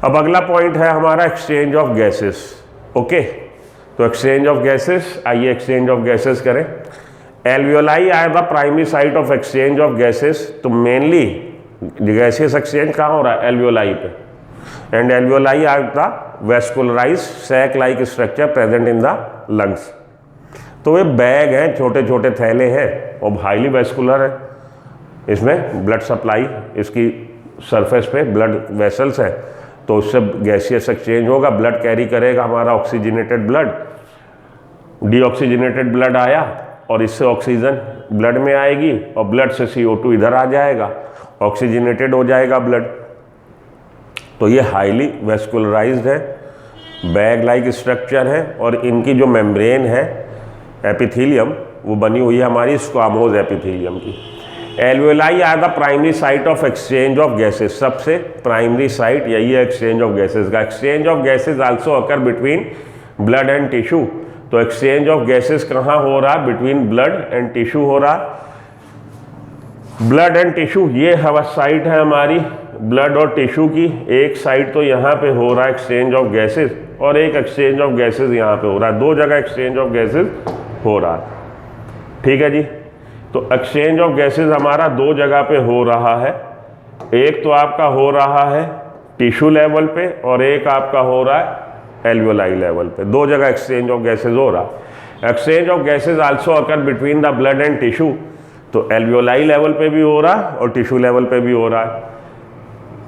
अब अगला पॉइंट है हमारा एक्सचेंज ऑफ गैसेस। ओके, तो एक्सचेंज ऑफ गैसेस, आइए एक्सचेंज ऑफ गैसेस करें। Alveoli are the primary site of exchange of gases. तो मेनली गैसियस एक्सचेंज कहाँ हो रहा है? एल्वियोलाई पे। And alveoli are the vascularised sac like structure present in the lungs. तो ये बैग हैं, छोटे छोटे थैले हैं और हाईली वेस्कुलर है। इसमें ब्लड सप्लाई, इसकी सरफेस पे ब्लड वेसल्स हैं, तो उससे गैसियस एक्सचेंज होगा। ब्लड कैरी करेगा हमारा ऑक्सीजनेटेड ब्लड, डीऑक्सीजनेटेड ब्लड आया और इससे ऑक्सीजन ब्लड में आएगी और ब्लड से CO2 इधर आ जाएगा, ऑक्सीजनेटेड हो जाएगा ब्लड। तो ये हाईली वेस्कुलराइज्ड है, बैग लाइक स्ट्रक्चर है और इनकी जो मेम्ब्रेन है एपिथेलियम, वो बनी हुई है हमारी स्क्वामोज एपिथेलियम की। Alveoli are the primary site of exchange of gases. सबसे प्राइमरी साइट यही है एक्सचेंज ऑफ गैसेस का। Exchange of gases also occur between blood and tissue. तो एक्सचेंज ऑफ गैसेस कहाँ हो रहा है? बिटवीन ब्लड एंड टिश्यू हो रहा है। ब्लड एंड टिश्यू, ये हवा साइट है हमारी ब्लड और टिश्यू की। एक साइड तो यहाँ पे हो रहा है एक्सचेंज ऑफ गैसेस और एक एक्सचेंज ऑफ गैसेस यहाँ पे हो रहा है। दो जगह एक्सचेंज ऑफ गैसेस हो रहा है, ठीक है जी। तो एक्सचेंज ऑफ गैसेस हमारा दो जगह पे हो रहा है। एक तो आपका हो रहा है टिश्यू लेवल पे और एक आपका हो रहा है एल्वियोलाई लेवल पे। दो जगह एक्सचेंज ऑफ गैसेस हो रहा है। Exchange of gases also occur between the blood and tissue. तो एल्वियोलाई लेवल पे भी हो रहा है और टिश्यू लेवल पे भी हो रहा है।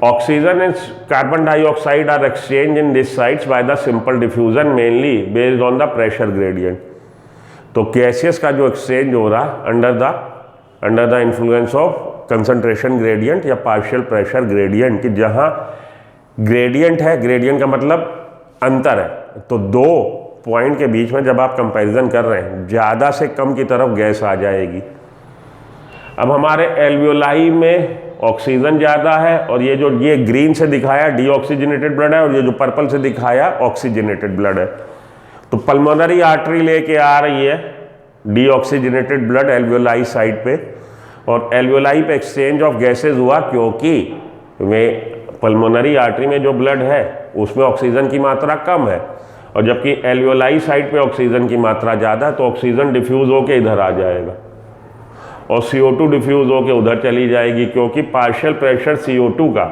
Oxygen and carbon dioxide are exchange in this sites by the simple diffusion mainly based on the pressure gradient. तो गैसियस का जो एक्सचेंज हो रहा है under the influence of concentration gradient या पार्शियल प्रेशर ग्रेडियंट, कि जहाँ ग्रेडियंट है, ग्रेडियंट का मतलब अंतर है, तो दो पॉइंट के बीच में जब आप कंपैरिजन कर रहे हैं, ज़्यादा से कम की तरफ गैस आ जाएगी। अब हमारे एल्वियोलाई में ऑक्सीजन ज़्यादा है और ये ग्रीन से दिखाया डीऑक्सीजनेटेड ब्लड है और ये जो पर्पल से दिखाया ऑक्सीजनेटेड ब्लड है। तो पल्मोनरी आर्टरी लेके आ रही है डीऑक्सीजनेटेड ब्लड एल्वियोलाई साइड पे और एल्वियोलाई पे एक्सचेंज ऑफ गैसेस हुआ क्योंकि पल्मोनरी आर्टरी में जो ब्लड है उसमें ऑक्सीजन की मात्रा कम है और जबकि एल्वियोलाई साइड पे ऑक्सीजन की मात्रा ज़्यादा है, तो ऑक्सीजन डिफ्यूज़ होके इधर आ जाएगा और CO2 डिफ्यूज़ होके उधर चली जाएगी, क्योंकि पार्शियल प्रेशर CO2 का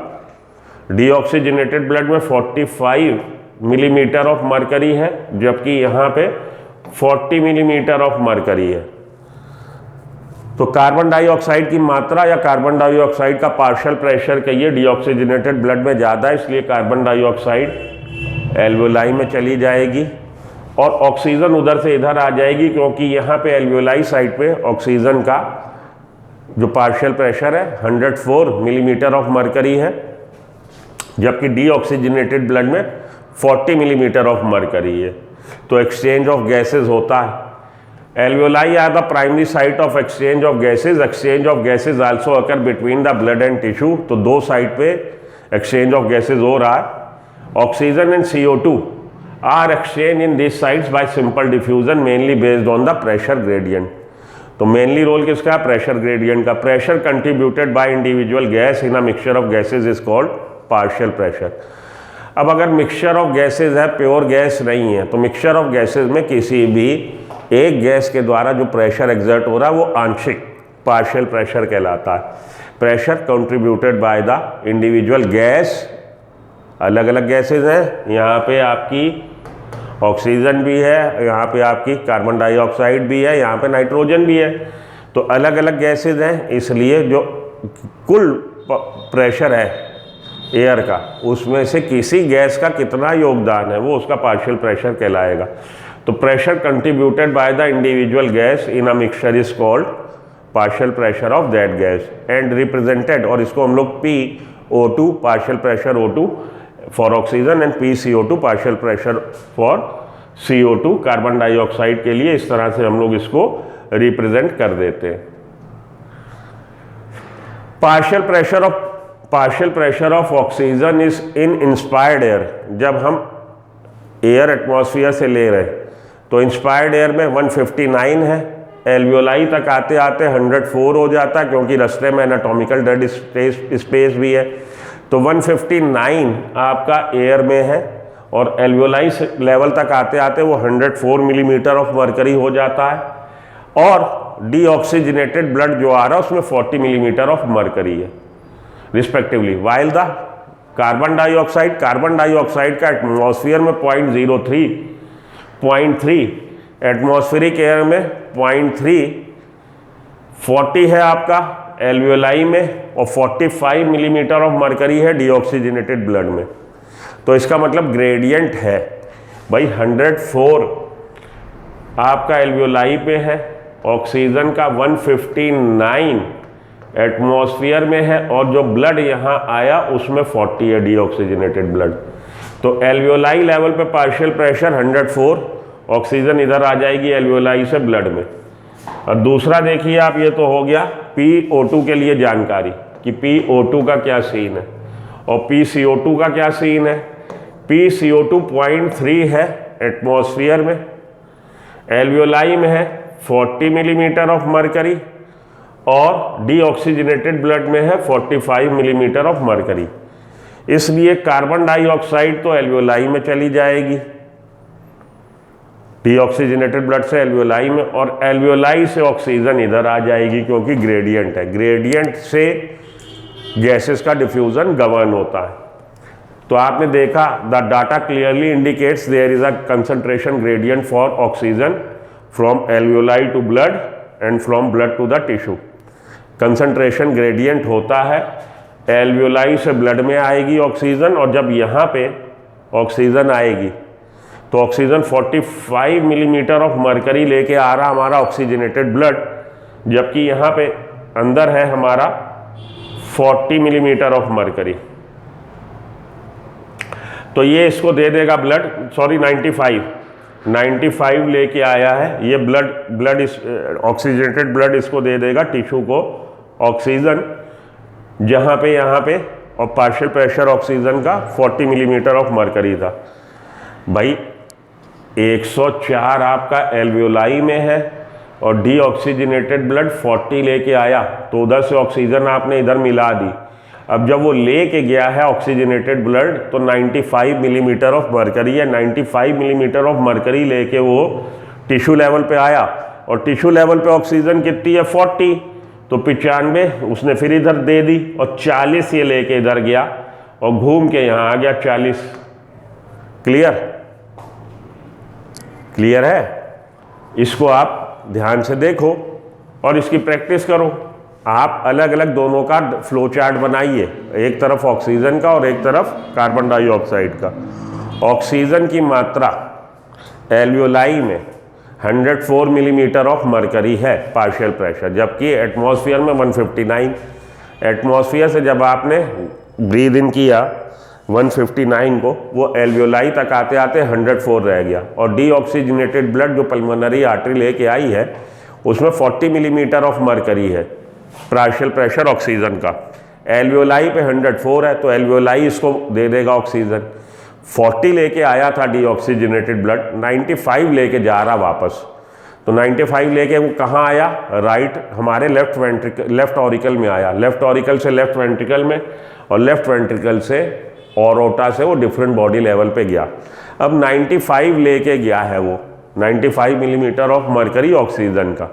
डीऑक्सीजनेटेड ब्लड में 45 मिलीमीटर ऑफ मरकरी है, जबकि यहाँ पे 40 मिलीमीटर ऑफ मरकरी है। तो कार्बन डाइऑक्साइड की मात्रा या कार्बन डाइऑक्साइड का पार्शियल प्रेशर कहिए डीऑक्सीजनेटेड ब्लड में ज़्यादा है, इसलिए कार्बन डाइऑक्साइड एल्वियोलाई में चली जाएगी और ऑक्सीजन उधर से इधर आ जाएगी, क्योंकि यहाँ पे एल्वियोलाई साइड पे ऑक्सीजन का जो पार्शियल प्रेशर है 104 मिलीमीटर ऑफ मरकरी है, जबकि डीऑक्सीजनेटेड ब्लड में 40 मिलीमीटर ऑफ मरकरी है। तो एक्सचेंज ऑफ गैसेस होता है। Alveoli are the primary site of exchange of gases. Exchange of gases also occur between the blood and tissue. तो दो साइड पे एक्सचेंज ऑफ गैसेस हो रहा है। Oxygen and CO2 are exchange in this sites by simple diffusion mainly based on the pressure gradient. तो mainly role किसका है? Pressure gradient का। Pressure contributed by individual gas in a mixture of gases is called partial pressure. अब अगर mixture of gases है, pure gas नहीं है, तो मिक्सचर ऑफ गैसेज में किसी भी एक गैस के द्वारा जो प्रेशर एग्जर्ट हो रहा है वो आंशिक पार्शियल प्रेशर कहलाता है। Pressure contributed by the individual gas. अलग अलग गैसेज हैं, यहाँ पे आपकी ऑक्सीजन भी है, यहाँ पे आपकी कार्बन डाइऑक्साइड भी है, यहाँ पे नाइट्रोजन भी है। तो अलग अलग गैसेज हैं, इसलिए जो कुल प्रेशर है एयर का, उसमें से किसी गैस का कितना योगदान है वो उसका पार्शियल प्रेशर कहलाएगा। तो pressure contributed by the individual gas in a mixture is called partial pressure of that gas and represented, और इसको हम लोग PO2 partial pressure O2 for oxygen and PCO2 partial pressure for CO2 carbon dioxide के लिए, इस तरह से हम लोग इसको रिप्रेजेंट कर देते हैं। Partial pressure of oxygen is in inspired air. जब हम एयर एटमॉस्फेयर से ले रहे हैं तो इंस्पायर्ड एयर में 159 है, एल्वियोलाई तक आते आते 104 हो जाता है, क्योंकि रास्ते में एनाटॉमिकल डेड स्पेस भी है। तो 159 आपका एयर में है और एल्वियोलाई लेवल तक आते आते वो 104 मिलीमीटर ऑफ मरकरी हो जाता है और डीऑक्सीजनेटेड ब्लड जो आ रहा है उसमें 40 मिलीमीटर ऑफ मरकरी है respectively. While the carbon dioxide का एटमॉस्फेयर में 0.3 एटमॉस्फेरिक एयर में 0.3, 40 है आपका एल्वियोलाई में और 45 मिलीमीटर ऑफ मरकरी है डीऑक्सीजनेटेड ब्लड में। तो इसका मतलब ग्रेडियंट है भाई 104 आपका एल्वियोलाई पे है, ऑक्सीजन का 159 एटमॉस्फेयर में है और जो ब्लड यहाँ आया उसमें 40 है डीऑक्सीजनेटेड ब्लड। तो एल्वियोलाई लेवल पे पार्शियल प्रेशर 104, ऑक्सीजन इधर आ जाएगी एल्वियोलाई से ब्लड में। और दूसरा देखिए आप, ये तो हो गया PO2 के लिए जानकारी कि PO2 का क्या सीन है और PCO2 का क्या सीन है। PCO2 0.3 है एटमॉस्फेयर में, एल्वियोलाई में है 40 मिलीमीटर ऑफ मरकरी और डीऑक्सीजनेटेड ब्लड में है 45 मिलीमीटर ऑफ मरकरी। इसलिए कार्बन डाइऑक्साइड तो एल्वियोलाई में चली जाएगी डीऑक्सीजनेटेड ब्लड से एल्वियोलाई में, और एल्वियोलाई से ऑक्सीजन इधर आ जाएगी क्योंकि ग्रेडियंट है। ग्रेडियंट से गैसेस का डिफ्यूजन गवर्न होता है। तो आपने देखा the data clearly indicates there is a concentration gradient for oxygen from alveoli to blood and from blood to the tissue. Concentration gradient होता है, एल्वियोलाई से ब्लड में आएगी ऑक्सीजन और जब यहाँ पे ऑक्सीजन आएगी तो ऑक्सीजन 45 मिलीमीटर ऑफ मरकरी लेके आ रहा हमारा ऑक्सीजनेटेड ब्लड, जबकि यहाँ पे अंदर है हमारा 40 मिलीमीटर ऑफ मरकरी। तो ये इसको दे देगा ब्लड, सॉरी 95 लेके आया है ये ब्लड ऑक्सीजनेटेड ब्लड इसको दे देगा टिश्यू को ऑक्सीजन, जहाँ पे यहाँ पे और पार्शियल प्रेशर ऑक्सीजन का 40 मिलीमीटर ऑफ मरकरी था। भाई 104 आपका एल्वियोलाई में है और डीऑक्सीजनेटेड ब्लड 40 लेके आया तो उधर से ऑक्सीजन आपने इधर मिला दी। अब जब वो लेके गया है ऑक्सीजनेटेड ब्लड तो 95 मिलीमीटर ऑफ मरकरी है, 95 मिलीमीटर ऑफ मरकरी लेके वो टिश्यू लेवल पे आया और टिश्यू लेवल पे ऑक्सीजन कितनी है 40, तो 95 उसने फिर इधर दे दी और 40 ये लेके इधर गया और घूम के यहाँ आ गया 40। क्लियर है? इसको आप ध्यान से देखो और इसकी प्रैक्टिस करो। आप अलग अलग दोनों का फ्लो चार्ट बनाइए, एक तरफ ऑक्सीजन का और एक तरफ कार्बन डाइऑक्साइड का। ऑक्सीजन की मात्रा एल्वियोलाई में 104 मिलीमीटर ऑफ मरकरी है पार्शियल प्रेशर, जबकि एटमॉस्फेयर में 159। एटमॉस्फेयर से जब आपने ब्रीद इन किया 159 को, वो एल्वियोलाई तक आते आते 104 रह गया और डीऑक्सीजनेटेड ब्लड जो पल्मोनरी आर्टरी लेके आई है उसमें 40 मिलीमीटर ऑफ मरकरी है पार्शियल प्रेशर ऑक्सीजन का। एल्वियोलाई पे 104 है तो एल्वियोलाई इसको दे देगा ऑक्सीजन। 40 लेके आया था डीऑक्सीजनेटेड ब्लड, 95 लेके जा रहा वापस। तो 95 लेके वो कहाँ आया? राइट हमारे लेफ्ट ऑरिकल में आया, लेफ्ट ऑरिकल से लेफ्ट वेंट्रिकल में और लेफ्ट वेंट्रिकल से ऑरोटा से वो डिफरेंट बॉडी लेवल पे गया। अब 95 लेके गया है वो 95 मिलीमीटर ऑफ मरकरी ऑक्सीजन का।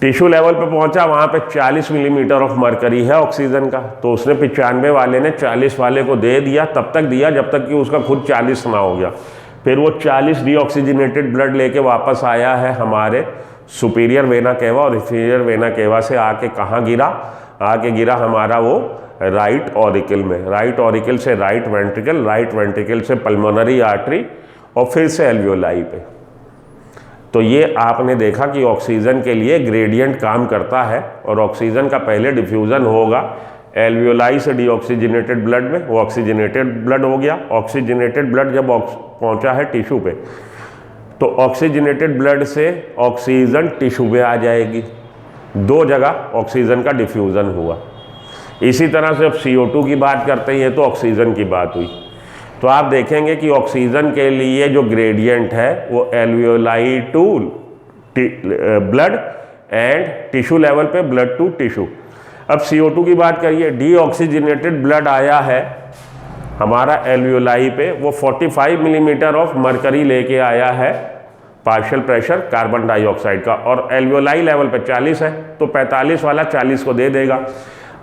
टिश्यू लेवल पे पहुंचा, वहाँ पे 40 मिलीमीटर ऑफ मरकरी है ऑक्सीजन का, तो उसने 95 वाले ने 40 वाले को दे दिया, तब तक दिया जब तक कि उसका खुद 40 ना हो गया। फिर वो 40 डीऑक्सीजनेटेड ब्लड लेके वापस आया है हमारे सुपीरियर वेना केवा और इंफीरियर वेना केवा से आके कहाँ गिरा? आके गिरा हमारा वो राइट ऑरिकल में, राइट ऑरिकल से राइट वेंट्रिकल, राइट वेंट्रिकल से पल्मोनरी आर्टरी और फिर से एल्वियोलाई पे। तो ये आपने देखा कि ऑक्सीजन के लिए ग्रेडियंट काम करता है और ऑक्सीजन का पहले डिफ्यूज़न होगा एल्वियोलाई से डीऑक्सीजनेटेड ब्लड में, वो ऑक्सीजनेटेड ब्लड हो गया। ऑक्सीजनेटेड ब्लड जब पहुंचा है टिश्यू पे तो ऑक्सीजनेटेड ब्लड से ऑक्सीजन टिश्यू में आ जाएगी, दो जगह ऑक्सीजन का डिफ्यूज़न हुआ। इसी तरह से अब CO2 की बात करते हैं तो ऑक्सीजन की बात हुई, तो आप देखेंगे कि ऑक्सीजन के लिए जो ग्रेडियंट है वो alveoli to blood and tissue level पे ब्लड टू टिश्यू। अब CO2 की बात करिए, डीऑक्सीजनेटेड ब्लड आया है हमारा एल्वियोलाई पे, वो 45 मिलीमीटर ऑफ मरकरी लेके आया है पार्शियल प्रेशर कार्बन डाइऑक्साइड का, और एल्वियोलाई लेवल पे 40 है, तो 45 वाला 40 को दे देगा।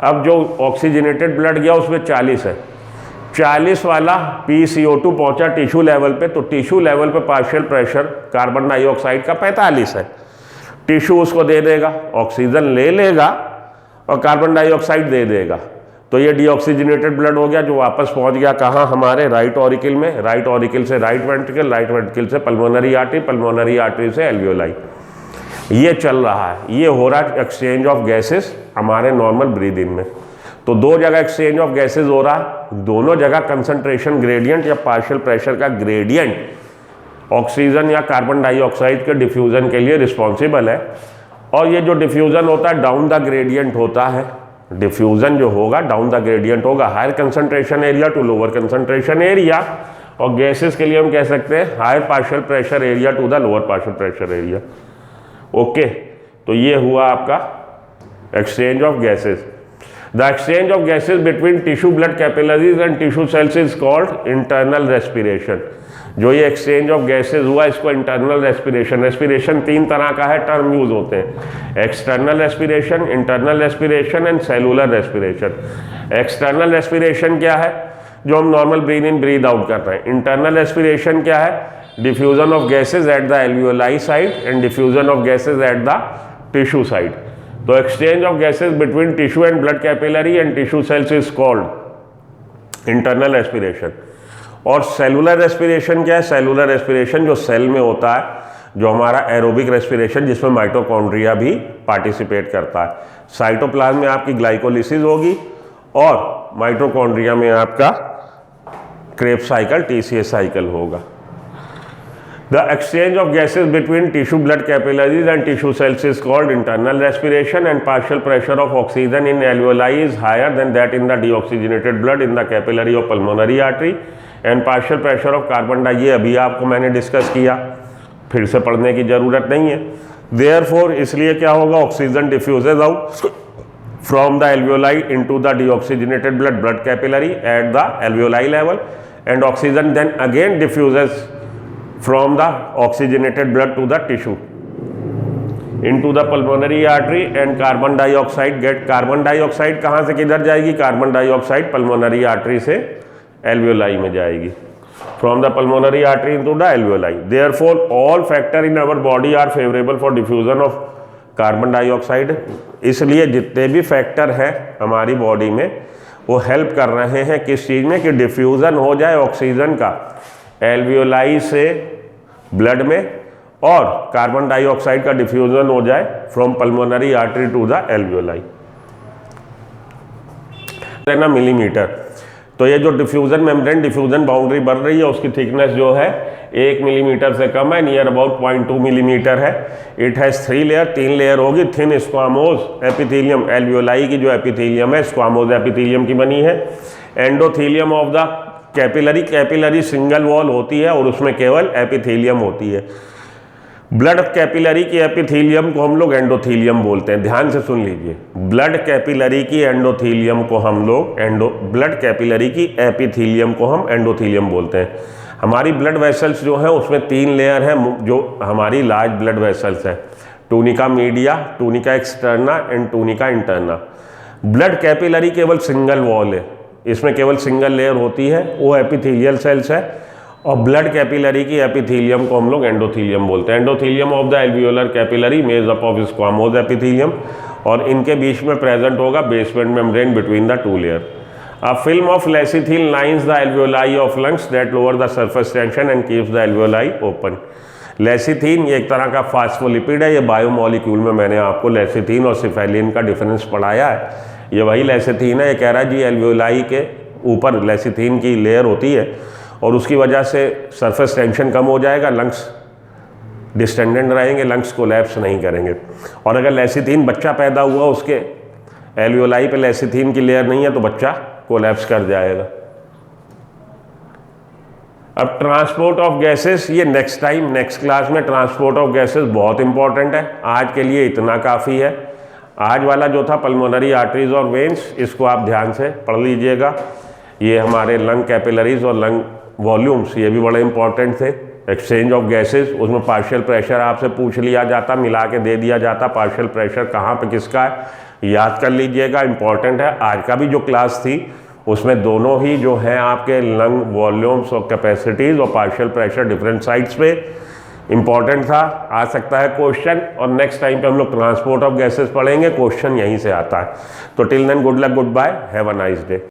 अब जो ऑक्सीजनेटेड ब्लड गया उसमें 40 है, 40 वाला PCO2 पहुंचा टिश्यू लेवल पे, तो टिश्यू लेवल पे पार्शियल प्रेशर कार्बन डाइऑक्साइड का 45 है, टिश्यू उसको दे देगा, ऑक्सीजन ले लेगा और कार्बन डाइऑक्साइड दे देगा, तो ये डीऑक्सीजनेटेड ब्लड हो गया जो वापस पहुंच गया कहाँ, हमारे राइट ऑरिकल में, राइट ऑरिकल से राइट वेंट्रिकल, राइट वेंट्रिकल से पल्मोनरी आर्टरी, पल्मोनरी आर्टरी से एल्वियोलाई। ये चल रहा है, ये हो रहा है एक्सचेंज ऑफ गैसेस हमारे नॉर्मल ब्रीदिंग में। तो दो जगह एक्सचेंज ऑफ गैसेस हो रहा है, दोनों जगह कंसंट्रेशन ग्रेडियंट या पार्शियल प्रेशर का ग्रेडियंट ऑक्सीजन या कार्बन डाइऑक्साइड के डिफ्यूजन के लिए रिस्पॉन्सिबल है। और ये जो डिफ्यूजन होता है डाउन द ग्रेडियंट होता है, डिफ्यूजन जो होगा डाउन द ग्रेडियंट होगा, higher concentration area to lower concentration area, और गैसेस के लिए हम कह सकते हैं higher partial pressure area to the lower partial pressure area. Okay, तो ये हुआ आपका exchange of gases. The exchange of gases between tissue blood capillaries and tissue cells is called internal respiration. जो ये एक्सचेंज ऑफ गैसेस हुआ इसको internal respiration, respiration 3 तरह का है, टर्म यूज होते हैं, external respiration, internal respiration and cellular respiration. External respiration क्या है, जो हम normal breathe in breathe out कर रहे हैं। इंटरनल रेस्पिरेशन क्या है, diffusion of gases at the alveoli side and diffusion of gases at the tissue side. तो exchange of gases between tissue and blood capillary and tissue cells is called internal respiration. और cellular respiration क्या है, cellular respiration जो cell में होता है, जो हमारा एरोबिक रेस्पिरेशन जिसमें माइटोकॉन्ड्रिया भी पार्टिसिपेट करता है। साइटोप्लाज्म में आपकी ग्लाइकोलिसिस होगी और माइटोकॉन्ड्रिया में आपका क्रेब्स साइकिल, TCA साइकिल होगा। The exchange of gases between tissue blood capillaries and tissue cells is called internal respiration, and partial pressure of oxygen in alveoli is higher than that in the deoxygenated blood in the capillary or pulmonary artery, and partial pressure of carbon dioxide, ये अभी आपको मैंने discuss किया, फिर से पढ़ने की ज़रूरत नहीं है। Therefore इसलिए क्या होगा, oxygen diffuses out from the alveoli into the deoxygenated blood capillary at the alveoli level, and oxygen then again diffuses from the oxygenated blood to the tissue into the pulmonary artery, and carbon dioxide कहाँ से किधर जाएगी, carbon dioxide pulmonary artery से alveoli में जाएगी, from the pulmonary artery into the alveoli. Therefore all factor in our body are favorable for diffusion of carbon dioxide. इसलिए जितने भी फैक्टर हैं हमारी बॉडी में वो हेल्प कर रहे हैं किस चीज़ में, कि डिफ्यूज़न हो जाए ऑक्सीजन का एल्वियोलाई से ब्लड में, और कार्बन डाइऑक्साइड का डिफ्यूजन हो जाए from pulmonary artery to the alveoli. ना मिलीमीटर, तो ये जो डिफ्यूजन मेम्ब्रेन डिफ्यूजन बाउंड्री बन रही है उसकी थिकनेस जो है 1 मिलीमीटर से कम है, नियर अबाउट 0.2 मिलीमीटर है। इट हैज़ 3 लेयर, 3 लेयर होगी। थिन स्क्वामोज एपिथेलियम, एल्वियोलाई की जो एपिथेलियम है स्क्वामोज एपिथेलियम की बनी है। Endothelium of the capillary, capillary single wall होती है और उसमें केवल एपिथेलियम होती है। ब्लड कैपिलरी की एपिथेलियम को हम लोग एंडोथेलियम बोलते हैं, ध्यान से सुन लीजिए। ब्लड कैपिलरी की एंडोथेलियम को हम लोग ब्लड कैपिलरी की एपिथेलियम को हम एंडोथेलियम बोलते हैं। हमारी ब्लड वेसल्स जो हैं उसमें 3 लेयर हैं जो हमारी लार्ज ब्लड वेसल्स हैं, tunica media, tunica externa and tunica interna. Blood capillary केवल सिंगल वॉल है, इसमें केवल सिंगल लेयर होती है, वो एपिथेलियल सेल्स है। और ब्लड कैपिलरी की एपिथेलियम को हम लोग एंडोथेलियम बोलते हैं। Endothelium of the alveolar capillary मेज अप ऑफ स्क्वामोज एपिथेलियम, और इनके बीच में प्रेजेंट होगा basement membrane between the 2 layer. A film of lecithin lines the alveoli of lungs that lower the surface tension and keeps the alveoli open. Lecithin ये एक तरह का phospholipid है, ये बायोमोलिक्यूल में मैंने आपको लेसिथिन और सिफेलिन का डिफरेंस पढ़ाया है। ये वही लेसिथिन है, ये कह रहा है जी एल्वियोलाई के ऊपर लेसिथिन की लेयर होती है और उसकी वजह से सरफेस टेंशन कम हो जाएगा, लंग्स डिस्टेंडेंट रहेंगे, लंग्स कोलैप्स नहीं करेंगे। और अगर लेसिथिन बच्चा पैदा हुआ उसके एल्वियोलाई पे लेसिथिन की लेयर नहीं है तो बच्चा कोलैप्स कर जाएगा। अब ट्रांसपोर्ट ऑफ गैसेस, ये नेक्स्ट टाइम नेक्स्ट क्लास में ट्रांसपोर्ट ऑफ गैसेस बहुत इंपॉर्टेंट है। आज के लिए इतना काफ़ी है। आज वाला जो था पल्मोनरी आर्टरीज और वेन्स, इसको आप ध्यान से पढ़ लीजिएगा। ये हमारे लंग कैपिलरीज और लंग वॉल्यूम्स, ये भी बड़े इंपॉर्टेंट थे। एक्सचेंज ऑफ गैसेस, उसमें पार्शियल प्रेशर आपसे पूछ लिया जाता, मिला के दे दिया जाता पार्शियल प्रेशर कहाँ पे किसका है, याद कर लीजिएगा, इंपॉर्टेंट है। आज का भी जो क्लास थी उसमें दोनों ही जो हैं आपके लंग वॉल्यूम्स और कैपेसिटीज़ और पार्शियल प्रेशर डिफरेंट साइड्स पे इंपॉर्टेंट था। आ सकता है क्वेश्चन, और नेक्स्ट टाइम पे हम लोग ट्रांसपोर्ट ऑफ गैसेस पढ़ेंगे, क्वेश्चन यहीं से आता है। तो till then good luck, good bye, have a nice day.